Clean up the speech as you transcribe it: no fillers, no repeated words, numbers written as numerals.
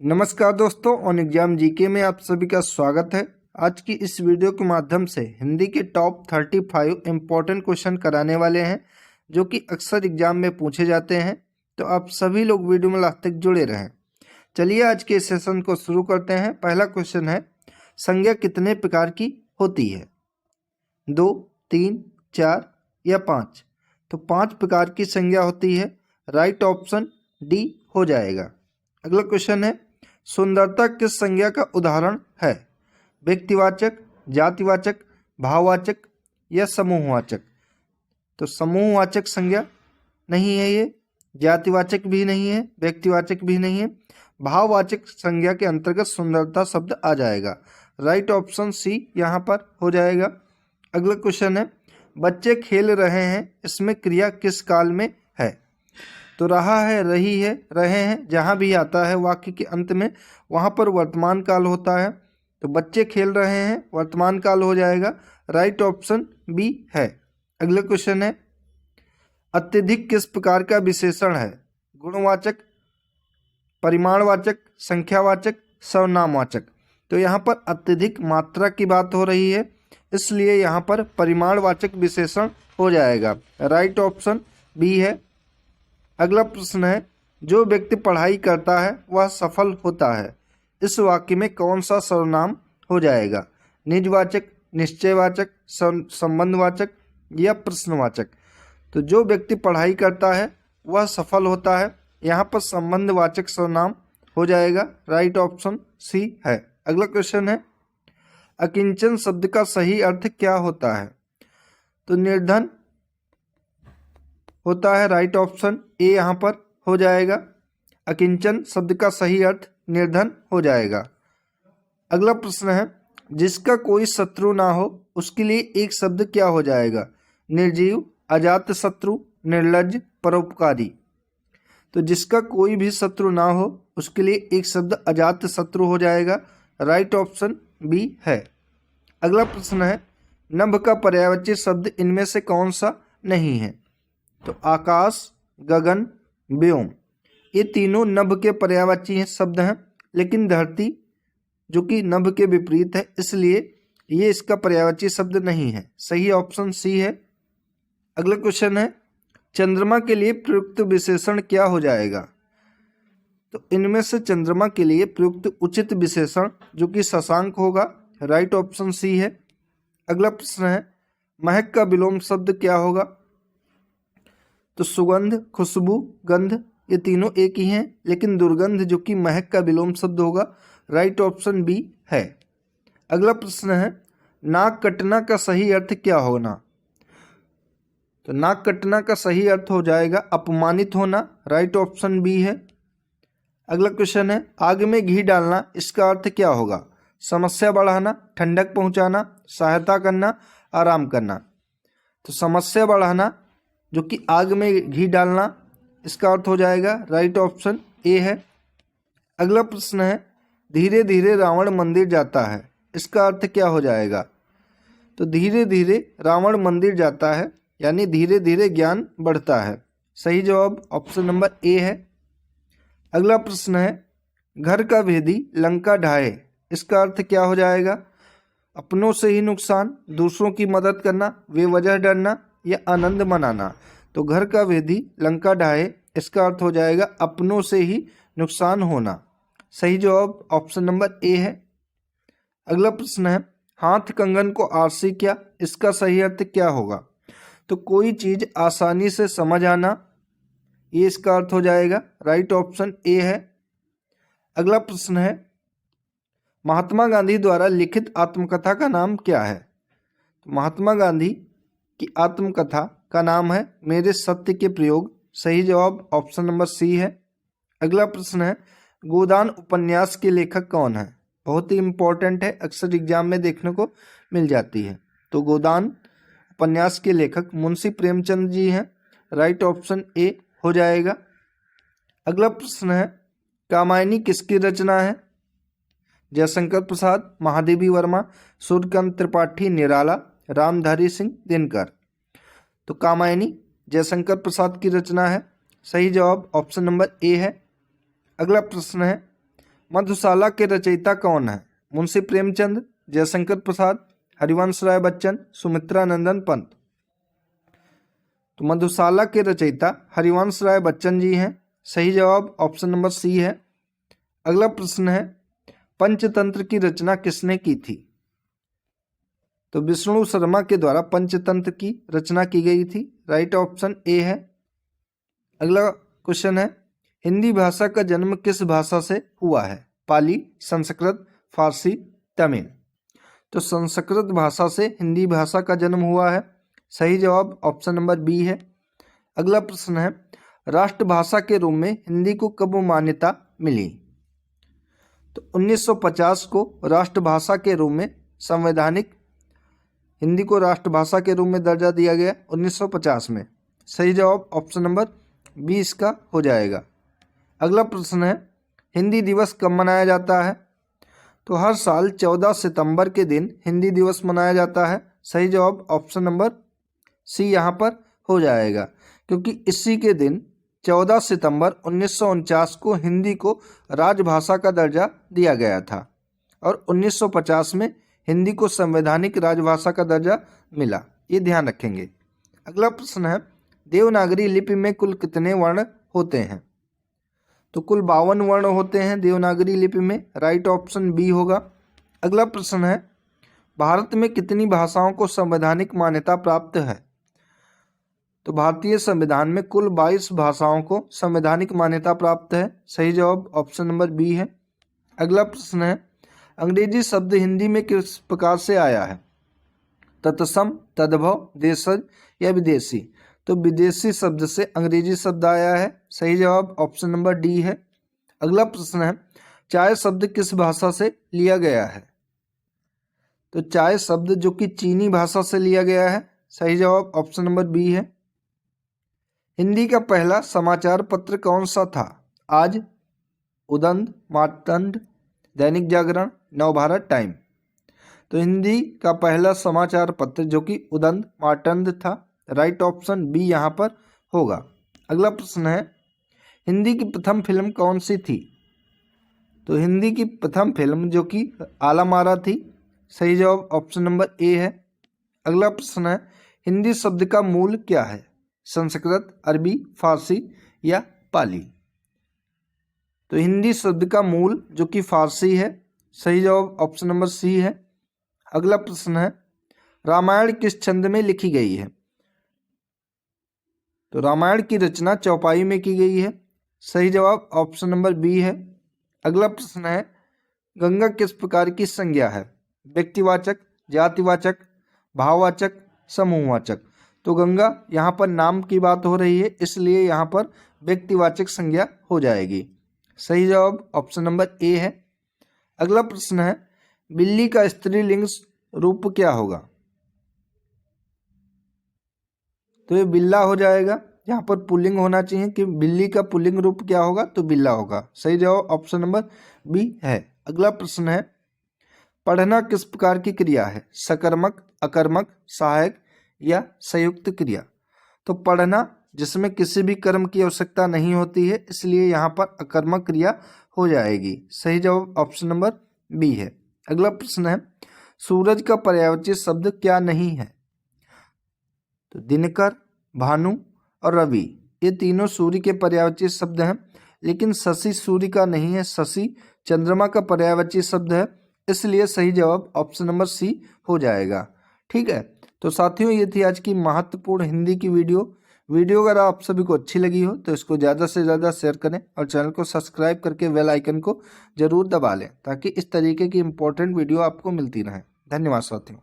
नमस्कार दोस्तों, on exam GK में आप सभी का स्वागत है। आज की इस वीडियो के माध्यम से हिंदी के टॉप 35 इम्पोर्टेंट क्वेश्चन कराने वाले हैं जो कि अक्सर एग्जाम में पूछे जाते हैं। तो आप सभी लोग वीडियो में लास्ट तक जुड़े रहें। चलिए आज के सेशन को शुरू करते हैं। पहला क्वेश्चन है, संज्ञा कितने प्रकार की होती है? 2, 3, 4 या 5? तो 5 प्रकार की संज्ञा होती है। राइट ऑप्शन डी हो जाएगा। अगला क्वेश्चन है, सुंदरता किस संज्ञा का उदाहरण है? व्यक्तिवाचक, जातिवाचक, भाववाचक या समूहवाचक? तो समूहवाचक संज्ञा नहीं है, ये जातिवाचक भी नहीं है, व्यक्तिवाचक भी नहीं है। भाववाचक संज्ञा के अंतर्गत सुंदरता शब्द आ जाएगा। राइट ऑप्शन सी यहाँ पर हो जाएगा। अगला क्वेश्चन है, बच्चे खेल रहे हैं, इसमें क्रिया किस काल में है? तो रहा है, रही है, रहे हैं, जहाँ भी आता है वाक्य के अंत में वहाँ पर वर्तमान काल होता है। तो बच्चे खेल रहे हैं वर्तमान काल हो जाएगा। राइट ऑप्शन बी है। अगला क्वेश्चन है, अत्यधिक किस प्रकार का विशेषण है? गुणवाचक, परिमाणवाचक, संख्यावाचक, सर्वनामवाचक? तो यहाँ पर अत्यधिक मात्रा की बात हो रही है, इसलिए यहाँ पर परिमाणवाचक विशेषण हो जाएगा। राइट ऑप्शन बी है। अगला प्रश्न है, जो व्यक्ति पढ़ाई करता है वह सफल होता है, इस वाक्य में कौन सा सर्वनाम हो जाएगा? निजवाचक, निश्चयवाचक, संबंधवाचक या प्रश्नवाचक? तो जो व्यक्ति पढ़ाई करता है वह सफल होता है, यहाँ पर संबंधवाचक सर्वनाम हो जाएगा। राइट ऑप्शन सी है। अगला क्वेश्चन है, अकिंचन शब्द का सही अर्थ क्या होता है? तो निर्धन होता है। राइट ऑप्शन ए यहाँ पर हो जाएगा। अकिंचन शब्द का सही अर्थ निर्धन हो जाएगा। अगला प्रश्न है, जिसका कोई शत्रु ना हो उसके लिए एक शब्द क्या हो जाएगा? निर्जीव, अजात शत्रु, निर्लज्ज, परोपकारी? तो जिसका कोई भी शत्रु ना हो उसके लिए एक शब्द अजात शत्रु हो जाएगा। राइट ऑप्शन बी है। अगला प्रश्न है, नभ का पर्यायवाची शब्द इनमें से कौन सा नहीं है? तो आकाश, गगन, व्योम, ये तीनों नभ के पर्यायवाची शब्द हैं, लेकिन धरती जो कि नभ के विपरीत है, इसलिए ये इसका पर्यायवाची शब्द नहीं है। सही ऑप्शन सी है। अगला क्वेश्चन है, चंद्रमा के लिए प्रयुक्त विशेषण क्या हो जाएगा? तो इनमें से चंद्रमा के लिए प्रयुक्त उचित विशेषण जो कि शशांक होगा। राइट ऑप्शन सी है। अगला प्रश्न है, महक का विलोम शब्द क्या होगा? तो सुगंध, खुशबू, गंध, ये तीनों एक ही हैं, लेकिन दुर्गंध जो कि महक का विलोम शब्द होगा। राइट ऑप्शन बी है। अगला प्रश्न है, नाक कटना का सही अर्थ क्या होना? तो नाक कटना का सही अर्थ हो जाएगा अपमानित होना। राइट ऑप्शन बी है। अगला क्वेश्चन है, आग में घी डालना, इसका अर्थ क्या होगा? समस्या बढ़ाना, ठंडक पहुंचाना, सहायता करना, आराम करना? तो समस्या बढ़ाना जो कि आग में घी डालना, इसका अर्थ हो जाएगा। राइट ऑप्शन ए है। अगला प्रश्न है, धीरे धीरे रावण मंदिर जाता है, इसका अर्थ क्या हो जाएगा? तो धीरे धीरे रावण मंदिर जाता है यानी धीरे धीरे ज्ञान बढ़ता है। सही जवाब ऑप्शन नंबर ए है। अगला प्रश्न है, घर का भेदी लंका ढाए, इसका अर्थ क्या हो जाएगा? अपनों से ही नुकसान, दूसरों की मदद करना, बेवजह डरना या आनंद मनाना? तो घर का भेदी लंका ढाए, इसका अर्थ हो जाएगा अपनों से ही नुकसान होना। सही जवाब ऑप्शन नंबर ए है। अगला प्रश्न है, हाथ कंगन को आरसी क्या, इसका सही अर्थ क्या होगा? तो कोई चीज आसानी से समझ आना, ये इसका अर्थ हो जाएगा। राइट ऑप्शन ए है। अगला प्रश्न है, महात्मा गांधी द्वारा लिखित आत्मकथा का नाम क्या है? तो महात्मा गांधी की आत्मकथा का नाम है मेरे सत्य के प्रयोग। सही जवाब ऑप्शन नंबर सी है। अगला प्रश्न है, गोदान उपन्यास के लेखक कौन है? बहुत ही इंपॉर्टेंट है, अक्सर एग्जाम में देखने को मिल जाती है। तो गोदान उपन्यास के लेखक मुंशी प्रेमचंद जी हैं। राइट ऑप्शन ए हो जाएगा। अगला प्रश्न है, कामायनी किसकी रचना है? जयशंकर प्रसाद, महादेवी वर्मा, सूर्यकांत त्रिपाठी निराला, रामधारी सिंह दिनकर? तो कामायनी जयशंकर प्रसाद की रचना है। सही जवाब ऑप्शन नंबर ए है। अगला प्रश्न है, मधुशाला के रचयिता कौन है? मुंशी प्रेमचंद, जयशंकर प्रसाद, हरिवंश राय बच्चन, सुमित्रा नंदन पंत। तो मधुशाला के रचयिता हरिवंश राय बच्चन जी हैं। सही जवाब ऑप्शन नंबर सी है। अगला प्रश्न है, पंचतंत्र की रचना किसने की थी? तो विष्णु शर्मा के द्वारा पंचतंत्र की रचना की गई थी। राइट ऑप्शन ए है। अगला क्वेश्चन है, हिंदी भाषा का जन्म किस भाषा से हुआ है? पाली, संस्कृत, फारसी, तमिल। तो संस्कृत भाषा से हिंदी भाषा का जन्म हुआ है। सही जवाब ऑप्शन नंबर बी है। अगला प्रश्न है, राष्ट्रभाषा के रूप में हिंदी को कब मान्यता मिली? तो 1950 को राष्ट्रभाषा के रूप में संवैधानिक हिंदी को राष्ट्रभाषा के रूप में दर्जा दिया गया 1950 में। सही जवाब ऑप्शन नंबर बी इसका हो जाएगा। अगला प्रश्न है, हिंदी दिवस कब मनाया जाता है? तो हर साल 14 सितंबर के दिन हिंदी दिवस मनाया जाता है। सही जवाब ऑप्शन नंबर सी यहाँ पर हो जाएगा, क्योंकि इसी के दिन 14 सितंबर 1949 को हिंदी को राजभाषा का दर्जा दिया गया था और 1950 में हिंदी को संवैधानिक राजभाषा का दर्जा मिला। ये ध्यान रखेंगे। अगला प्रश्न है, देवनागरी लिपि में कुल कितने वर्ण होते हैं? तो कुल 52 वर्ण होते हैं देवनागरी लिपि में। राइट ऑप्शन बी होगा। अगला प्रश्न है, भारत में कितनी भाषाओं को संवैधानिक मान्यता प्राप्त है? तो भारतीय संविधान में कुल 22 भाषाओं को संवैधानिक मान्यता प्राप्त है। सही जवाब ऑप्शन नंबर बी है। अगला प्रश्न है, अंग्रेजी शब्द हिंदी में किस प्रकार से आया है? तत्सम, तद्भव, देशज या विदेशी। तो विदेशी शब्द से अंग्रेजी शब्द आया है। सही जवाब ऑप्शन नंबर डी है। अगला प्रश्न है, चाय शब्द किस भाषा से लिया गया है? तो चाय शब्द जो कि चीनी भाषा से लिया गया है। सही जवाब ऑप्शन नंबर बी है। हिंदी का पहला समाचार पत्र कौन सा था? आज, उदंत, मार्तंड, दैनिक जागरण, नवभारत टाइम। तो हिंदी का पहला समाचार पत्र जो कि उदंत मार्तंड था। राइट ऑप्शन बी यहाँ पर होगा। अगला प्रश्न है, हिंदी की प्रथम फिल्म कौन सी थी? तो हिंदी की प्रथम फिल्म जो कि आला मारा थी। सही जवाब ऑप्शन नंबर ए है। अगला प्रश्न है, हिंदी शब्द का मूल क्या है? संस्कृत, अरबी, फारसी या पाली। तो हिंदी शब्द का मूल जो कि फारसी है। सही जवाब ऑप्शन नंबर सी है। अगला प्रश्न है, रामायण किस छंद में लिखी गई है? तो रामायण की रचना चौपाई में की गई है। सही जवाब ऑप्शन नंबर बी है। अगला प्रश्न है, गंगा किस प्रकार की संज्ञा है? व्यक्तिवाचक, जातिवाचक, भाववाचक, समूहवाचक। तो गंगा यहाँ पर नाम की बात हो रही है, इसलिए यहाँ पर व्यक्तिवाचक संज्ञा हो जाएगी। सही जवाब ऑप्शन नंबर ए है। अगला प्रश्न है, बिल्ली का स्त्रीलिंग रूप क्या होगा? तो ये बिल्ला हो जाएगा। यहाँ पर पुल्लिंग होना चाहिए कि बिल्ली का पुल्लिंग रूप क्या होगा? तो बिल्ला होगा। सही जवाब ऑप्शन नंबर बी है। अगला प्रश्न है, पढ़ना किस प्रकार की क्रिया है? सकर्मक, अकर्मक, सहायक या संयुक्त क्रिया। तो पढ़ना जिसमें किसी भी कर्म की आवश्यकता नहीं होती है, इसलिए यहाँ पर अकर्मक क्रिया हो जाएगी। सही जवाब ऑप्शन नंबर बी है। अगला प्रश्न है, सूरज का पर्यायवाची शब्द क्या नहीं है? तो दिनकर, भानु और रवि, ये तीनों सूर्य के पर्यायवाची शब्द हैं, लेकिन शशि सूर्य का नहीं है। शशि चंद्रमा का पर्यायवाची शब्द है, इसलिए सही जवाब ऑप्शन नंबर सी हो जाएगा। ठीक है, तो साथियों ये थी आज की महत्वपूर्ण हिंदी की वीडियो अगर आप सभी को अच्छी लगी हो तो इसको ज़्यादा से ज़्यादा शेयर करें और चैनल को सब्सक्राइब करके बेल आइकन को जरूर दबा लें, ताकि इस तरीके की इंपॉर्टेंट वीडियो आपको मिलती रहे। धन्यवाद साथियों।